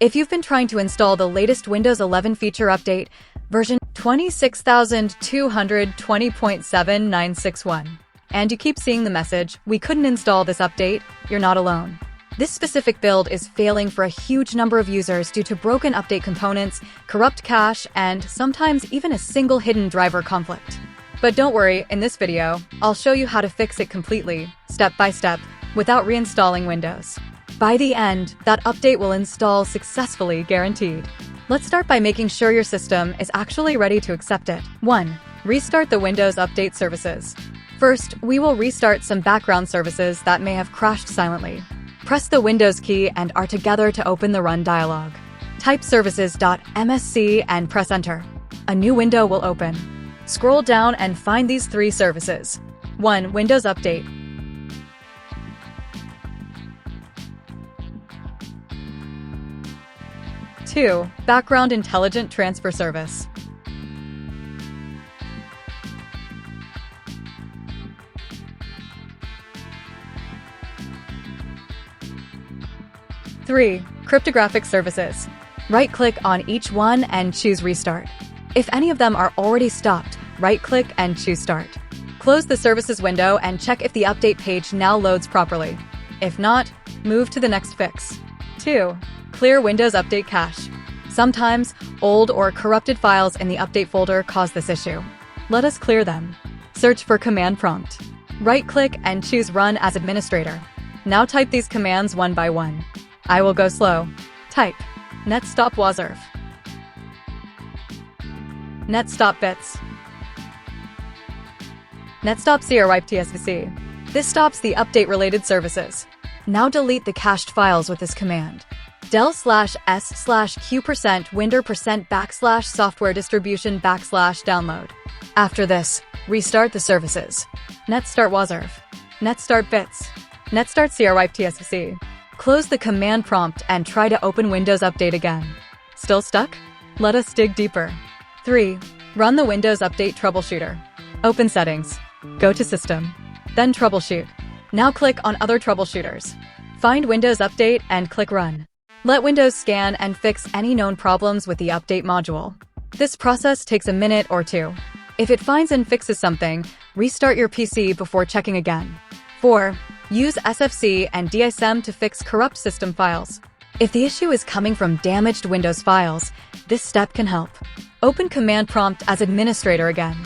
If you've been trying to install the latest Windows 11 feature update, version 26220.7.961, and you keep seeing the message, "We couldn't install this update," you're not alone. This specific build is failing for a huge number of users due to broken update components, corrupt cache, and sometimes even a single hidden driver conflict. But don't worry, in this video, I'll show you how to fix it completely, step by step, without reinstalling Windows. By the end, that update will install successfully, guaranteed. Let's start by making sure your system is actually ready to accept it. 1. Restart the Windows Update services. First, we will restart some background services that may have crashed silently. Press the Windows key and R together to open the Run dialog. Type services.msc and press Enter. A new window will open. Scroll down and find these three services. 1. Windows Update. 2. Background Intelligent Transfer Service. 3. Cryptographic Services. Right-click on each one and choose Restart. If any of them are already stopped, right-click and choose Start. Close the Services window and check if the update page now loads properly. If not, move to the next fix. 2. Clear Windows Update Cache. Sometimes, old or corrupted files in the Update folder cause this issue. Let us clear them. Search for Command Prompt. Right-click and choose Run as Administrator. Now type these commands one by one. I will go slow. Type netstop wazirf, netstop bits, netstop crwipe-tsvc. This stops the update-related services. Now delete the cached files with this command. del/s/q%winder%\software distribution /download. After this, restart the services. netstart wazirf, netstart bits, netstart crwipe-tsvc. Close the command prompt and try to open Windows Update again. Still stuck? Let us dig deeper. 3. Run the Windows Update Troubleshooter. Open Settings. Go to System. Then Troubleshoot. Now click on Other Troubleshooters. Find Windows Update and click Run. Let Windows scan and fix any known problems with the Update module. This process takes a minute or two. If it finds and fixes something, restart your PC before checking again. 4. Use SFC and DSM to fix corrupt system files. If the issue is coming from damaged Windows files, this step can help. Open Command Prompt as Administrator again.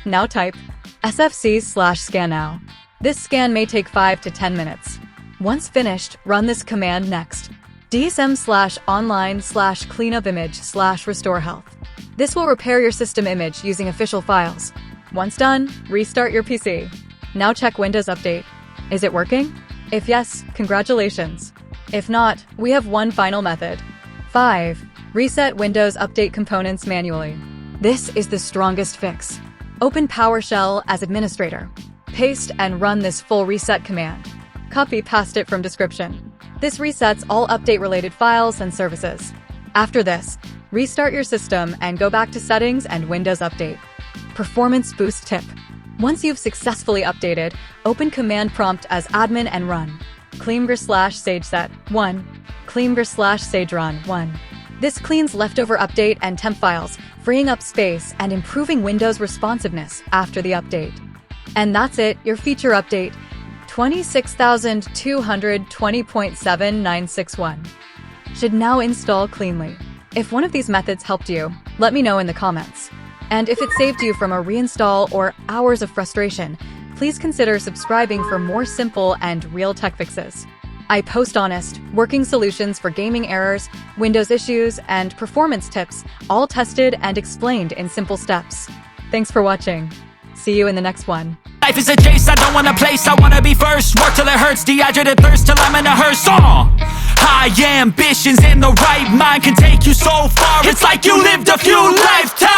Now type sfc/scannow. This scan may take 5 to 10 minutes. Once finished, run this command next. dsm/online/cleanupimage/restore health. This will repair your system image using official files. Once done, restart your PC. Now check Windows Update. Is it working? If yes, congratulations. If not, we have one final method. 5. Reset Windows Update components manually. This is the strongest fix. Open PowerShell as Administrator. Paste and run this full reset command. Copy-paste it from description. This resets all update-related files and services. After this, restart your system and go back to Settings and Windows Update. Performance Boost Tip. Once you've successfully updated, open Command Prompt as Admin and run. cleangr/sageset 1. cleangr/sagerun 1. This cleans leftover update and temp files, freeing up space and improving Windows responsiveness after the update. And that's it, your feature update 26220.7.961 should now install cleanly. If one of these methods helped you, let me know in the comments. And if it saved you from a reinstall or hours of frustration, please consider subscribing for more simple and real tech fixes. I post honest, working solutions for gaming errors, Windows issues, and performance tips, all tested and explained in simple steps. Thanks for watching. See you in the next one. Life is a chase, I don't want a place, I wanna be first. Work till it hurts, dehydrated thirst till I'm in a hearse. High ambitions in the right mind can take you so far. It's like you lived a few lifetimes.